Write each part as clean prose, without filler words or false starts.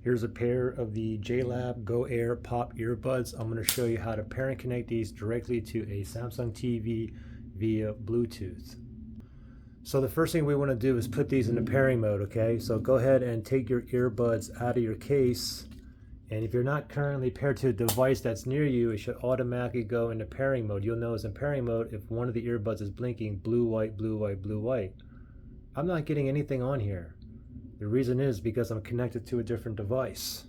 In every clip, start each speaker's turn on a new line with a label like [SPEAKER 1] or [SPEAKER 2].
[SPEAKER 1] Here's a pair of the JLab Go Air Pop earbuds. I'm going to show you how to pair and connect these directly to a Samsung TV via Bluetooth. So the first thing we want to do is put these in the pairing mode, okay? So go ahead and take your earbuds out of your case. And if you're not currently paired to a device that's near you, it should automatically go into pairing mode. You'll notice in pairing mode, if one of the earbuds is blinking, blue, white, blue, white, blue, white. I'm not getting anything on here. The reason is because I'm connected to a different device.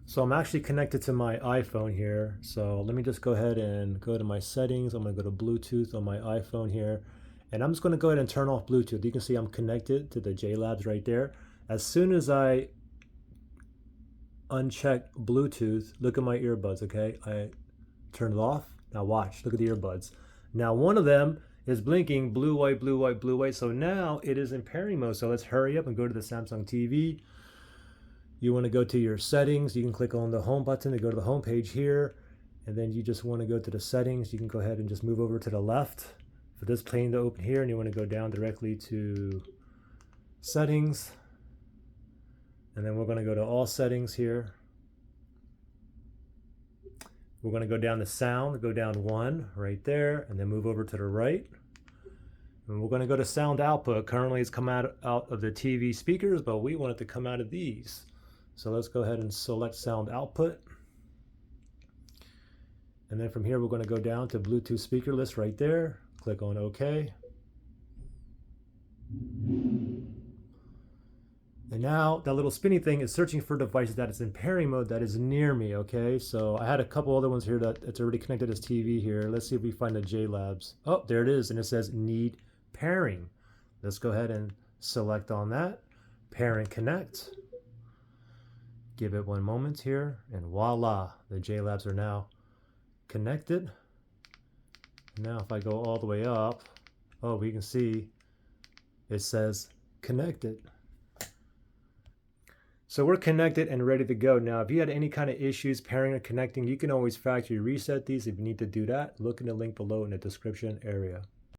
[SPEAKER 1] So I'm actually connected to my iPhone here. So let me just go ahead and go to my settings. I'm going to go to Bluetooth on my iPhone here. And I'm just going to go ahead and turn off Bluetooth. You can see I'm connected to the JLabs right there. As soon as I uncheck Bluetooth, look at my earbuds, okay? I turn it off. Now watch, look at the earbuds. Now one of them is blinking blue, white, blue, white, blue, white. So now it is in pairing mode. So let's hurry up and go to the Samsung TV. You want to go to your settings. You can click on the home button to go to the home page here. And then you just want to go to the settings. You can go ahead and just move over to the left for this pane to open here. And you want to go down directly to settings. And then we're going to go to all settings here. We're going to go down to sound, go down one right there, and then move over to the right. And we're going to go to sound output. Currently it's come out of the TV speakers, but we want it to come out of these. So let's go ahead and select sound output. And then from here, we're going to go down to Bluetooth speaker list right there. Click on OK. And now that little spinny thing is searching for devices that is in pairing mode that is near me, okay? So I had a couple other ones here that it's already connected as TV here. Let's see if we find the JLabs. Oh, there it is, and it says need pairing. Let's go ahead and select on that. Pair and connect. Give it one moment here, and voila, the JLabs are now connected. Now if I go all the way up, oh, we can see it says connected. So we're connected and ready to go. Now, if you had any kind of issues pairing or connecting, you can always factory reset these. If you need to do that, look in the link below in the description area.